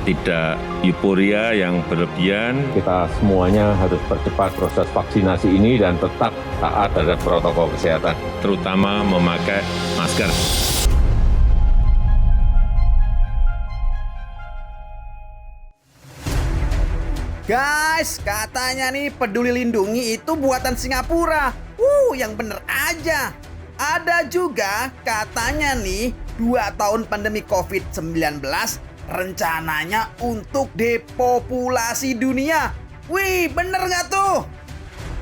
tidak euforia yang berlebihan. Kita semuanya harus percepat proses vaksinasi ini dan tetap taat terhadap protokol kesehatan. Terutama memakai masker. Guys, katanya nih Peduli Lindungi itu buatan Singapura. Yang bener aja. Ada juga katanya nih 2 tahun pandemi COVID-19 rencananya untuk depopulasi dunia. Wih, bener nggak tuh?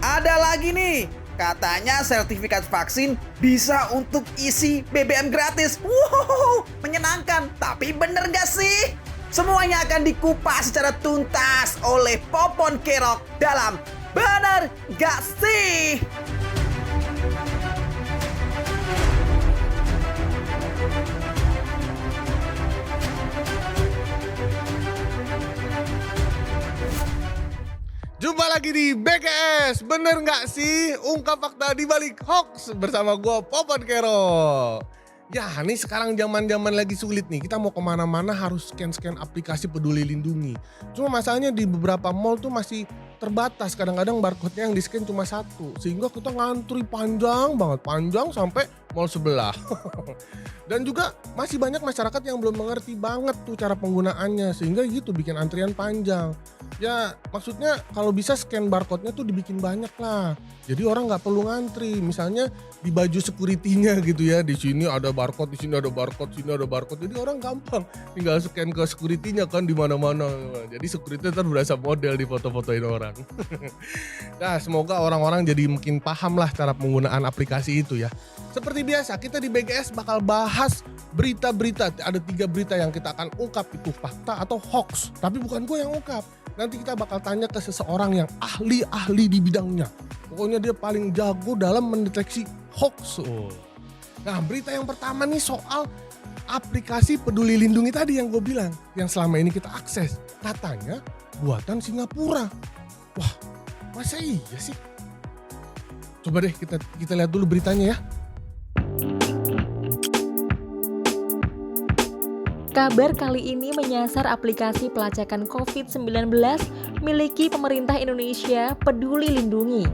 Ada lagi nih, katanya sertifikat vaksin bisa untuk isi BBM gratis. Wow, menyenangkan. Tapi bener nggak sih? Semuanya akan dikupas secara tuntas oleh Popon Kerok dalam Bener Gak Sih? Jumpa lagi di BKS, bener nggak sih? Ungkap fakta di balik hoax bersama gue Popon Kero. Ya nih sekarang zaman lagi sulit nih, kita mau kemana-mana harus scan aplikasi Peduli Lindungi. Cuma masalahnya di beberapa mall tuh masih terbatas, kadang-kadang barcode-nya yang di-scan cuma 1. Sehingga kita ngantri panjang banget, panjang sampai mall sebelah. Dan juga masih banyak masyarakat yang belum mengerti banget tuh cara penggunaannya, sehingga gitu bikin antrian panjang. Ya maksudnya kalau bisa scan barcode-nya tuh dibikin banyak lah. Jadi orang nggak perlu ngantri. Misalnya di baju security-nya gitu ya, di sini ada barcode, di sini ada barcode, sini ada barcode. Jadi orang gampang tinggal scan ke security-nya kan di mana-mana. Jadi security ntar berasa model di foto-fotoin orang. Nah, semoga orang-orang jadi makin paham lah cara penggunaan aplikasi itu ya. Seperti biasa, kita di BGS bakal bahas berita-berita. Ada 3 berita yang kita akan ungkap, itu fakta atau hoax. Tapi bukan gue yang ungkap. Nanti kita bakal tanya ke seseorang yang ahli di bidangnya. Pokoknya dia paling jago dalam mendeteksi hoax. Nah, berita yang pertama nih soal aplikasi Peduli Lindungi tadi yang gue bilang. Yang selama ini kita akses. Katanya buatan Singapura. Wah, masa iya sih? Coba deh kita lihat dulu beritanya ya. Kabar kali ini menyasar aplikasi pelacakan COVID-19 miliki pemerintah Indonesia, Peduli Lindungi.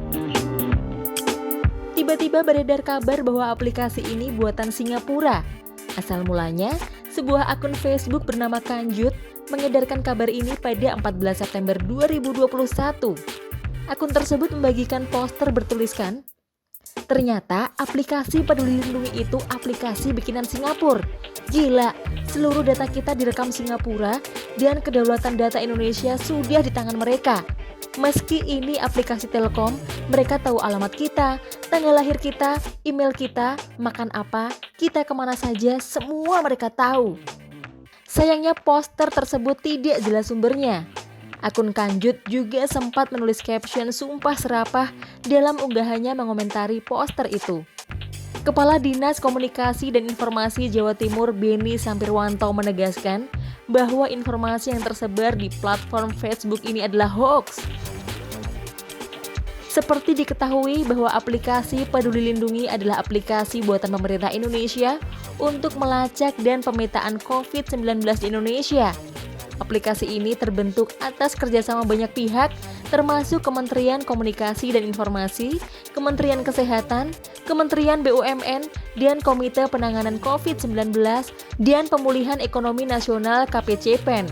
Tiba-tiba beredar kabar bahwa aplikasi ini buatan Singapura. Asal mulanya, sebuah akun Facebook bernama Kanjut mengedarkan kabar ini pada 14 September 2021. Akun tersebut membagikan poster bertuliskan, ternyata aplikasi Peduli Lindungi itu aplikasi bikinan Singapura. Gila, seluruh data kita direkam Singapura dan kedaulatan data Indonesia sudah di tangan mereka. Meski ini aplikasi Telkom, mereka tahu alamat kita, tanggal lahir kita, email kita, makan apa, kita kemana saja, semua mereka tahu. Sayangnya poster tersebut tidak jelas sumbernya. Akun Kanjut juga sempat menulis caption sumpah serapah dalam unggahannya mengomentari poster itu. Kepala Dinas Komunikasi dan Informasi Jawa Timur Beni Sampirwanto menegaskan bahwa informasi yang tersebar di platform Facebook ini adalah hoax. Seperti diketahui bahwa aplikasi Peduli Lindungi adalah aplikasi buatan pemerintah Indonesia untuk melacak dan pemetaan COVID-19 di Indonesia. Aplikasi ini terbentuk atas kerjasama banyak pihak, termasuk Kementerian Komunikasi dan Informasi, Kementerian Kesehatan, Kementerian BUMN, dan Komite Penanganan COVID-19 dan Pemulihan Ekonomi Nasional KPCPEN.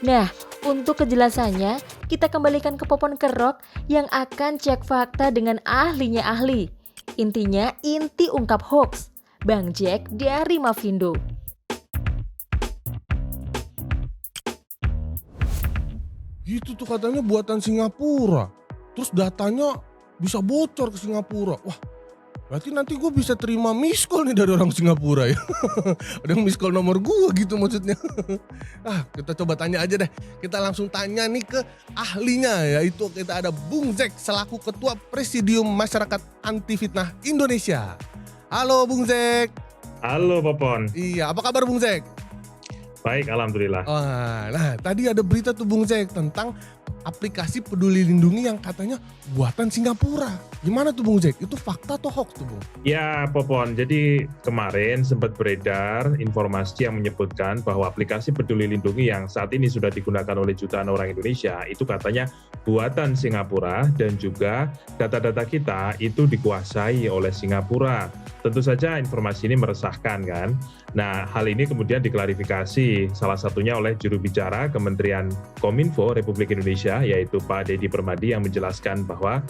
Nah, untuk kejelasannya, kita kembalikan ke Popon Kerok yang akan cek fakta dengan ahlinya ahli. Intinya, inti ungkap hoax. Bang Jack dari Mavindo. Gitu tuh katanya buatan Singapura. Terus datanya bisa bocor ke Singapura. Wah, berarti nanti gue bisa terima miss call nih dari orang Singapura ya. Ada yang miss call nomor gue gitu maksudnya. Kita coba tanya aja deh. Kita langsung tanya nih ke ahlinya, yaitu kita ada Bung Zek selaku Ketua Presidium Masyarakat Anti Fitnah Indonesia. Halo Bung Zek. Halo Popon. Iya, apa kabar Bung Zek? Baik, alhamdulillah. Nah, tadi ada berita tuh Bung Zek tentang aplikasi Peduli Lindungi yang katanya buatan Singapura. Gimana tuh Bung Jack? Itu fakta atau hoax tuh Bung? Ya Popon, jadi kemarin sempat beredar informasi yang menyebutkan bahwa aplikasi Peduli Lindungi yang saat ini sudah digunakan oleh jutaan orang Indonesia itu katanya buatan Singapura dan juga data-data kita itu dikuasai oleh Singapura. Tentu saja informasi ini meresahkan kan. Nah, hal ini kemudian diklarifikasi salah satunya oleh juru bicara Kementerian Kominfo Republik Indonesia yaitu Pak Deddy Permadi yang menjelaskan bahwa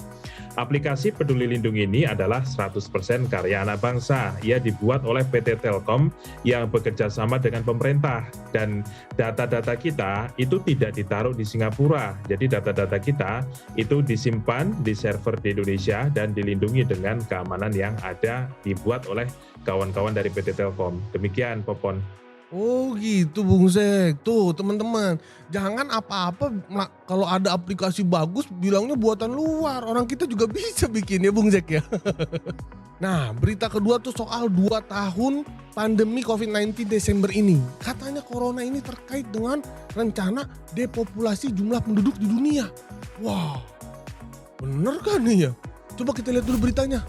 aplikasi Peduli Lindungi ini adalah 100% karya anak bangsa. Ia dibuat oleh PT Telkom yang bekerja sama dengan pemerintah dan data-data kita itu tidak ditaruh di Singapura. Jadi data-data kita itu disimpan di server di Indonesia dan dilindungi dengan keamanan yang ada dibuat oleh kawan-kawan dari PT Telkom. Demikian Popon. Oh gitu Bung Jack. Tuh teman-teman, jangan apa-apa kalau ada aplikasi bagus bilangnya buatan luar. Orang kita juga bisa bikin ya Bung Jack ya. Nah berita kedua tuh soal 2 tahun pandemi COVID-19 Desember ini. Katanya corona ini terkait dengan rencana depopulasi jumlah penduduk di dunia. Wah bener kan nih ya? Coba kita lihat dulu beritanya.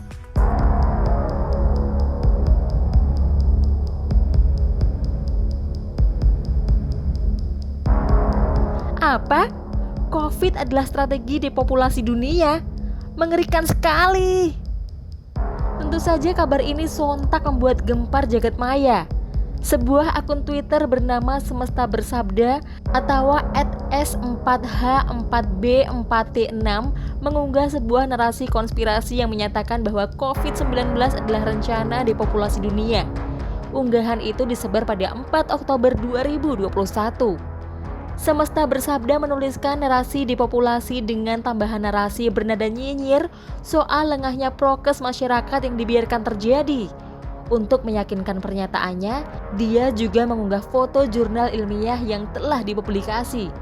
Apa? COVID adalah strategi depopulasi dunia? Mengerikan sekali. Tentu saja kabar ini sontak membuat gempar jagat maya. Sebuah akun Twitter bernama Semesta Bersabda atau @s4h4b4t6 mengunggah sebuah narasi konspirasi yang menyatakan bahwa COVID-19 adalah rencana depopulasi dunia. Unggahan itu disebar pada 4 Oktober 2021. Semesta Bersabda menuliskan narasi depopulasi dengan tambahan narasi bernada nyinyir soal lengahnya prokes masyarakat yang dibiarkan terjadi. Untuk meyakinkan pernyataannya, dia juga mengunggah foto jurnal ilmiah yang telah dipublikasi.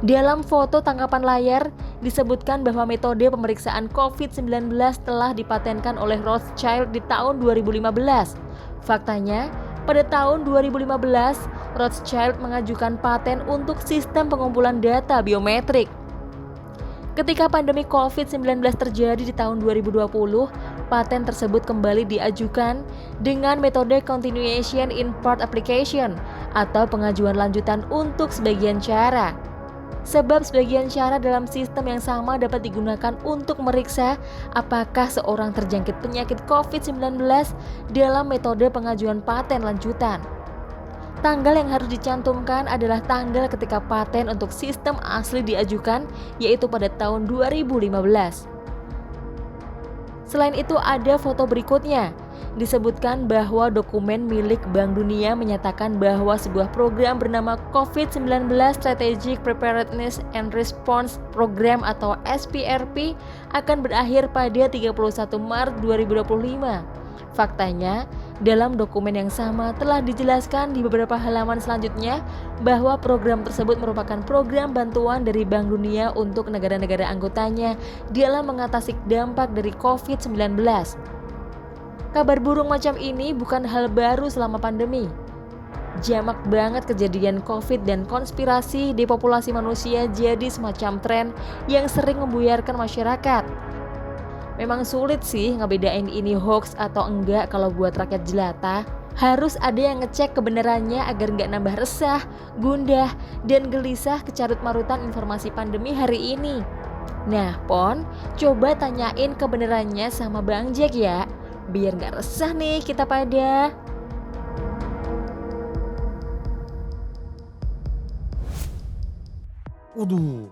Dalam foto tangkapan layar, disebutkan bahwa metode pemeriksaan COVID-19 telah dipatenkan oleh Rothschild di tahun 2015. Faktanya, pada tahun 2015, Rothschild mengajukan paten untuk sistem pengumpulan data biometrik. Ketika pandemi COVID-19 terjadi di tahun 2020, paten tersebut kembali diajukan dengan metode continuation in part application atau pengajuan lanjutan untuk sebagian cara. Sebab sebagian cara dalam sistem yang sama dapat digunakan untuk meriksa apakah seorang terjangkit penyakit COVID-19 dalam metode pengajuan paten lanjutan. Tanggal yang harus dicantumkan adalah tanggal ketika paten untuk sistem asli diajukan, yaitu pada tahun 2015. Selain itu ada foto berikutnya. Disebutkan bahwa dokumen milik Bank Dunia menyatakan bahwa sebuah program bernama COVID-19 Strategic Preparedness and Response Program atau SPRP akan berakhir pada 31 Maret 2025. Faktanya, dalam dokumen yang sama telah dijelaskan di beberapa halaman selanjutnya bahwa program tersebut merupakan program bantuan dari Bank Dunia untuk negara-negara anggotanya dalam mengatasi dampak dari COVID-19. Kabar burung macam ini bukan hal baru selama pandemi. Jamak banget kejadian COVID dan konspirasi depopulasi manusia jadi semacam tren yang sering membuyarkan masyarakat. Memang sulit sih ngebedain ini hoax atau enggak kalau buat rakyat jelata. Harus ada yang ngecek kebenarannya agar nggak nambah resah, gundah, dan gelisah kecarut marutan informasi pandemi hari ini. Nah, Pon, coba tanyain kebenarannya sama Bang Jack ya, biar nggak resah nih kita pada. Waduh,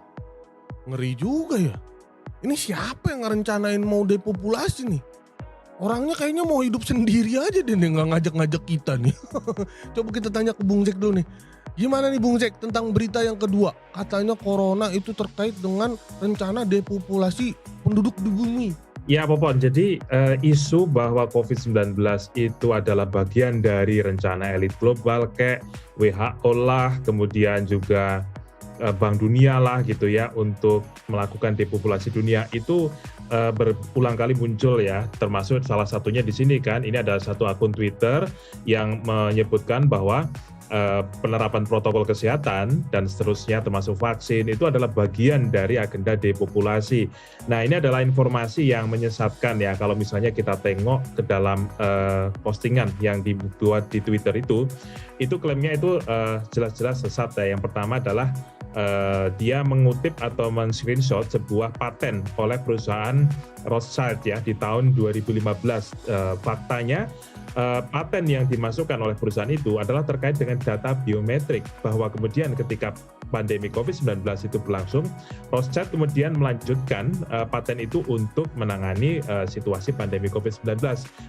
ngeri juga ya. Ini siapa yang ngerencanain mau depopulasi nih? Orangnya kayaknya mau hidup sendiri aja deh, nggak ngajak-ngajak kita nih. Coba kita tanya ke Bung Jack dulu nih. Gimana nih Bung Jack tentang berita yang kedua? Katanya corona itu terkait dengan rencana depopulasi penduduk di bumi. Ya Popon, jadi isu bahwa COVID-19 itu adalah bagian dari rencana elit global kayak WHO lah, kemudian juga Bank Dunia lah gitu ya untuk melakukan depopulasi dunia itu berulang kali muncul ya, termasuk salah satunya di sini kan, ini ada satu akun Twitter yang menyebutkan bahwa penerapan protokol kesehatan dan seterusnya termasuk vaksin itu adalah bagian dari agenda depopulasi. Nah, ini adalah informasi yang menyesatkan ya kalau misalnya kita tengok ke dalam postingan yang dibuat di Twitter itu klaimnya itu jelas-jelas sesat ya. Yang pertama adalah dia mengutip atau men-screenshot sebuah paten oleh perusahaan Rothschild ya di tahun 2015. Faktanya paten yang dimasukkan oleh perusahaan itu adalah terkait dengan data biometrik, bahwa kemudian ketika pandemi COVID-19 itu berlangsung, Rothschild kemudian melanjutkan paten itu untuk menangani situasi pandemi COVID-19.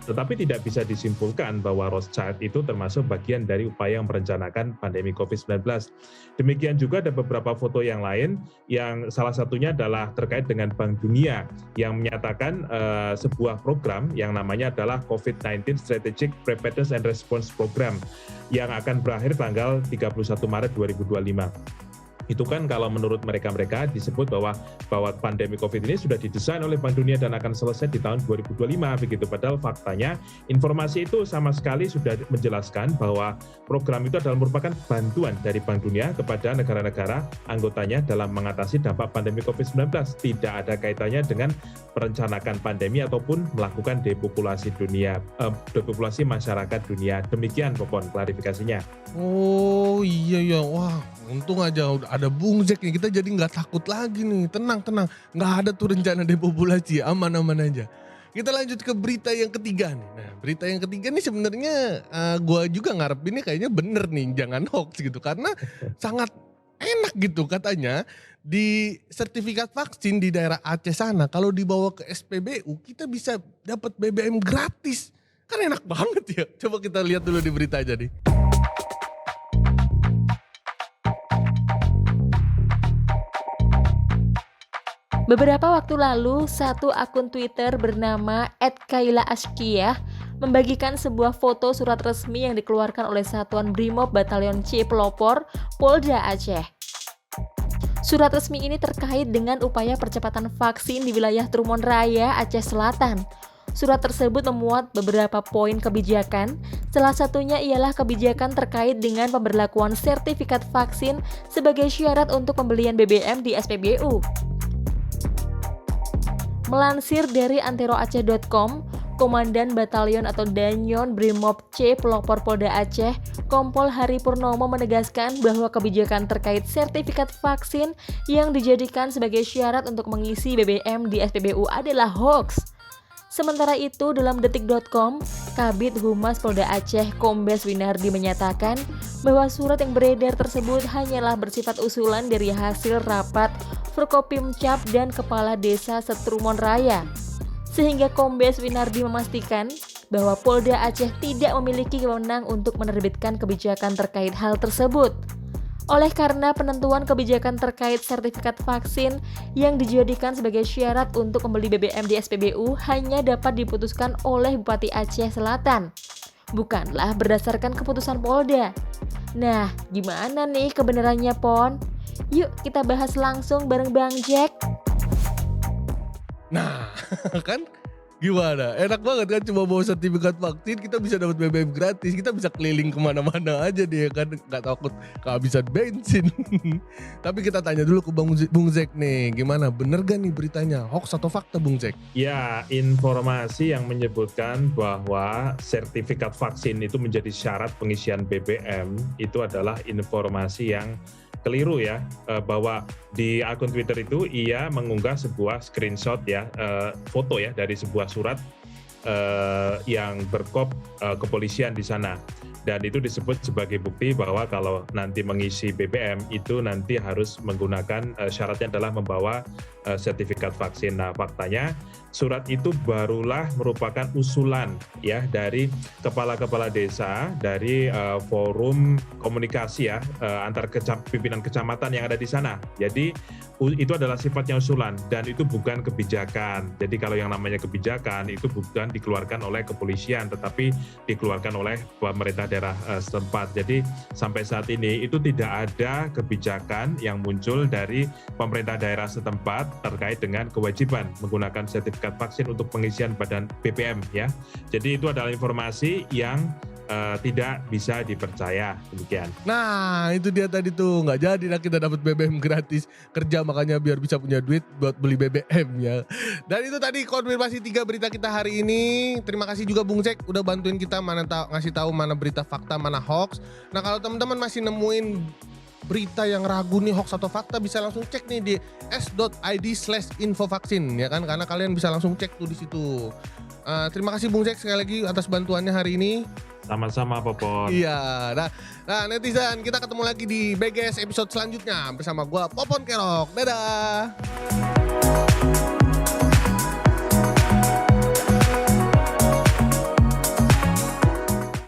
Tetapi tidak bisa disimpulkan bahwa Rothschild itu termasuk bagian dari upaya merencanakan pandemi COVID-19. Demikian juga ada beberapa foto yang lain, yang salah satunya adalah terkait dengan Bank Dunia yang menyatakan sebuah program yang namanya adalah COVID-19 Strategic Preparedness and Response Program yang akan berakhir tanggal 31 Maret 2025. Itu kan kalau menurut mereka disebut bahwa pandemi COVID ini sudah didesain oleh Bank Dunia dan akan selesai di tahun 2025 begitu. Padahal faktanya informasi itu sama sekali sudah menjelaskan bahwa program itu adalah merupakan bantuan dari Bank Dunia kepada negara-negara anggotanya dalam mengatasi dampak pandemi COVID-19. Tidak ada kaitannya dengan merencanakan pandemi ataupun melakukan depopulasi dunia, depopulasi masyarakat dunia. Demikian Popon klarifikasinya. Oh iya, wah untung aja ada Bung Jack nih, kita jadi nggak takut lagi nih, tenang, nggak ada tuh rencana depopulasi, aman aja. Kita lanjut ke berita yang ketiga nih. Nah, berita yang ketiga nih sebenarnya gua juga ngarepinnya kayaknya bener nih, jangan hoax gitu, karena sangat enak gitu katanya di sertifikat vaksin di daerah Aceh sana kalau dibawa ke SPBU kita bisa dapat BBM gratis, kan enak banget ya. Coba kita lihat dulu di berita aja nih. Beberapa waktu lalu, satu akun Twitter bernama @kaila_ashkiyah membagikan sebuah foto surat resmi yang dikeluarkan oleh Satuan Brimob Batalion C Pelopor, Polda Aceh. Surat resmi ini terkait dengan upaya percepatan vaksin di wilayah Trumon Raya, Aceh Selatan. Surat tersebut memuat beberapa poin kebijakan, salah satunya ialah kebijakan terkait dengan pemberlakuan sertifikat vaksin sebagai syarat untuk pembelian BBM di SPBU. Melansir dari anteroaceh.com, Komandan Batalion atau Danyon Brimob C Pelopor Polda Aceh, Kompol Hari Purnomo menegaskan bahwa kebijakan terkait sertifikat vaksin yang dijadikan sebagai syarat untuk mengisi BBM di SPBU adalah hoax. Sementara itu, dalam detik.com, Kabid Humas Polda Aceh Kombes Winardi menyatakan bahwa surat yang beredar tersebut hanyalah bersifat usulan dari hasil rapat Forkopimcap dan Kepala Desa Setrumon Raya. Sehingga Kombes Winardi memastikan bahwa Polda Aceh tidak memiliki wewenang untuk menerbitkan kebijakan terkait hal tersebut. Oleh karena penentuan kebijakan terkait sertifikat vaksin yang dijadikan sebagai syarat untuk membeli BBM di SPBU hanya dapat diputuskan oleh Bupati Aceh Selatan, bukanlah berdasarkan keputusan Polda. Nah, gimana nih kebenarannya, Pon? Yuk kita bahas langsung bareng Bang Jack. Nah, kan gimana? Enak banget kan, cuma bawa sertifikat vaksin kita bisa dapat BBM gratis, kita bisa keliling kemana-mana aja deh kan, nggak takut kehabisan bensin. Tapi kita tanya dulu ke Bung Jack nih, gimana? Bener gak nih beritanya? Hoax atau fakta Bung Jack? Ya, informasi yang menyebutkan bahwa sertifikat vaksin itu menjadi syarat pengisian BBM itu adalah informasi yang keliru ya, bahwa di akun Twitter itu ia mengunggah sebuah screenshot ya, foto ya dari sebuah surat yang berkop kepolisian di sana. Dan itu disebut sebagai bukti bahwa kalau nanti mengisi BBM itu nanti harus menggunakan syaratnya adalah membawa sertifikat vaksin. Nah, faktanya surat itu barulah merupakan usulan ya dari kepala-kepala desa dari forum komunikasi ya antar pimpinan kecamatan yang ada di sana. Jadi itu adalah sifatnya usulan dan itu bukan kebijakan. Jadi kalau yang namanya kebijakan itu bukan dikeluarkan oleh kepolisian tetapi dikeluarkan oleh pemerintah daerah setempat. Jadi sampai saat ini itu tidak ada kebijakan yang muncul dari pemerintah daerah setempat terkait dengan kewajiban menggunakan sertifikat vaksin untuk pengisian badan BBM ya. Jadi itu adalah informasi yang tidak bisa dipercaya. Demikian. Nah itu dia tadi tuh, nggak jadi lah kita dapat BBM gratis, kerja makanya biar bisa punya duit buat beli BBM ya. Dan itu tadi konfirmasi 3 berita kita hari ini. Terima kasih juga Bung Jack udah bantuin kita ngasih tahu mana berita fakta, mana hoax. Nah kalau teman-teman masih nemuin berita yang ragu nih hoax atau fakta, bisa langsung cek nih di s.id/infovaksin ya kan, karena kalian bisa langsung cek tuh di situ. Terima kasih Bung Jack sekali lagi atas bantuannya hari ini. Sama-sama Popon. Iya, nah netizen, kita ketemu lagi di BGS episode selanjutnya bersama gua Popon Kerok. Dadah.